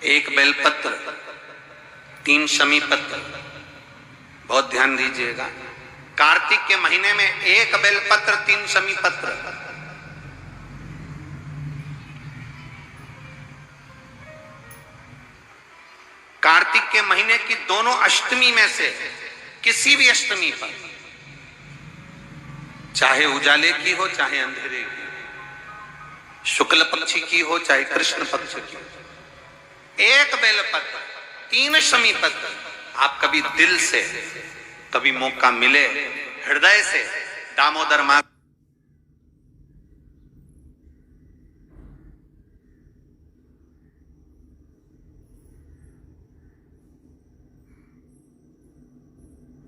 एक बेलपत्र, 3 शमी पत्र। बहुत ध्यान दीजिएगा, कार्तिक के महीने में 1 बेलपत्र 3 शमी पत्र। कार्तिक के महीने की दोनों अष्टमी में से किसी भी अष्टमी पर, चाहे उजाले की हो चाहे अंधेरे की, शुक्ल पक्षी की हो चाहे कृष्ण पक्ष की, 1 बेलपत्र 3 शमी पत्र आप कभी दिल से, कभी मौका मिले हृदय से दामोदर मास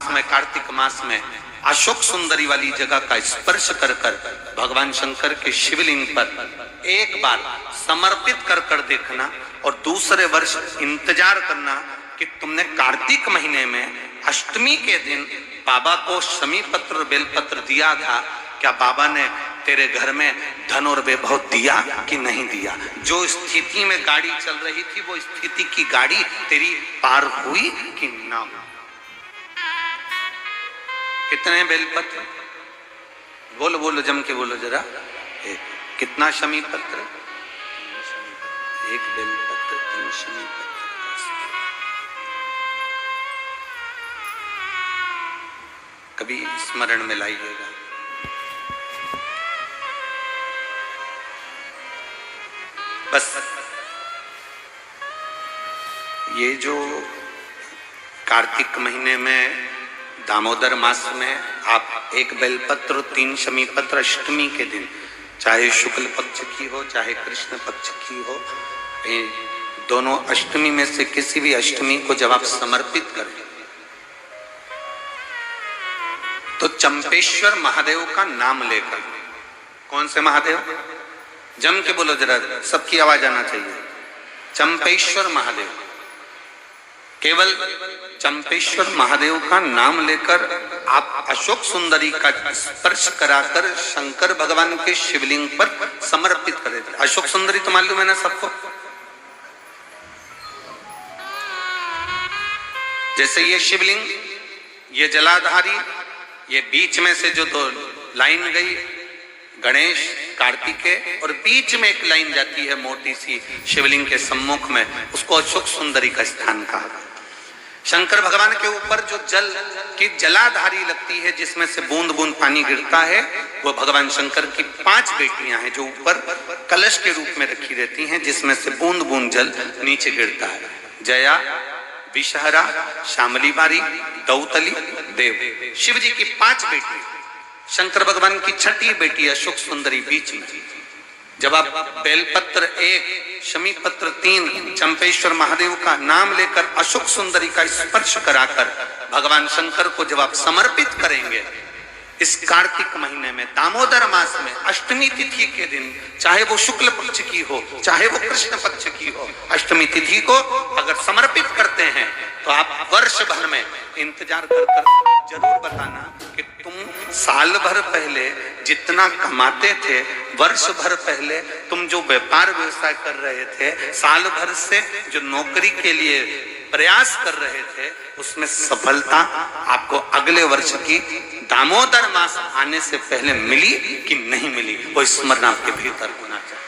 में, कार्तिक मास में अशोक सुंदरी वाली जगह का स्पर्श कर कर भगवान शंकर के शिवलिंग पर एक बार समर्पित कर कर देखना, और दूसरे वर्ष इंतजार करना कि तुमने कार्तिक महीने में अष्टमी के दिन बाबा को शमी पत्र बेलपत्र दिया था, क्या बाबा ने तेरे घर में धन और वैभव दिया कि नहीं दिया? जो स्थिति में गाड़ी चल रही थी वो स्थिति की गाड़ी तेरी पार हुई कि ना हुई? कितने बेलपत्र? बोलो बोलो, जम के बोलो जरा। कितना शमी पत्र? 1 बेलपत्र 3 शमी पत्र। कभी स्मरण में लाइएगा। बस ये जो कार्तिक महीने में दामोदर मास में आप 1 बेलपत्र 3 शमी पत्र अष्टमी के दिन, चाहे शुक्ल पक्ष की हो चाहे कृष्ण पक्ष की हो, दोनों अष्टमी में से किसी भी अष्टमी को जब आप समर्पित करें तो चंपेश्वर महादेव का नाम लेकर, कौन से महादेव? जम के बोलो जरा, सबकी आवाज आना चाहिए। चंपेश्वर महादेव, केवल चंपेश्वर महादेव का नाम लेकर आप अशोक सुंदरी का स्पर्श कराकर शंकर भगवान के शिवलिंग पर समर्पित करें। अशोक सुंदरी तो मालूम है ना सबको? जैसे ये शिवलिंग, ये जलाधारी, ये बीच में से जो 2 लाइन गई गणेश कार्तिकेय, और बीच में एक लाइन जाती है मोटी सी शिवलिंग के सम्मुख में, उसको अशोक सुंदरी का स्थान कहा। शंकर भगवान के ऊपर जो जल की जलाधारी लगती है, जिसमें से बूंद बूंद पानी गिरता है, वो भगवान शंकर की 5 बेटियां हैं जो ऊपर कलश के रूप में रखी रहती हैं, जिसमें से बूंद बूंद जल नीचे गिरता है। जया, विषहरा, शामली बारी, दौतली, देव। शिव जी की 5 बेटी, शंकर भगवान की 6ठी बेटी अशोक सुंदरी बीच में। जब आप बेलपत्र 1 शमी पत्र 3 चंपेश्वर महादेव का नाम लेकर अशोक सुंदरी का स्पर्श कराकर भगवान शंकर को जब आप समर्पित करेंगे इस कार्तिक महीने में, दामोदर मास में, अष्टमी तिथि के दिन, चाहे वो शुक्ल पक्ष की हो चाहे वो कृष्ण पक्ष की हो, अष्टमी तिथि को अगर समर्पित करते हैं तो आप वर्ष भर में इंतजार कर जरूर बताना कि तुम साल भर पहले जितना कमाते थे, वर्ष भर पहले तुम जो व्यापार व्यवसाय कर रहे थे, साल भर से जो नौकरी के लिए प्रयास कर रहे थे, उसमें सफलता आपको अगले वर्ष की दामोदर मास आने से पहले मिली कि नहीं मिली, वो स्मरण आपके भीतर होना चाहिए।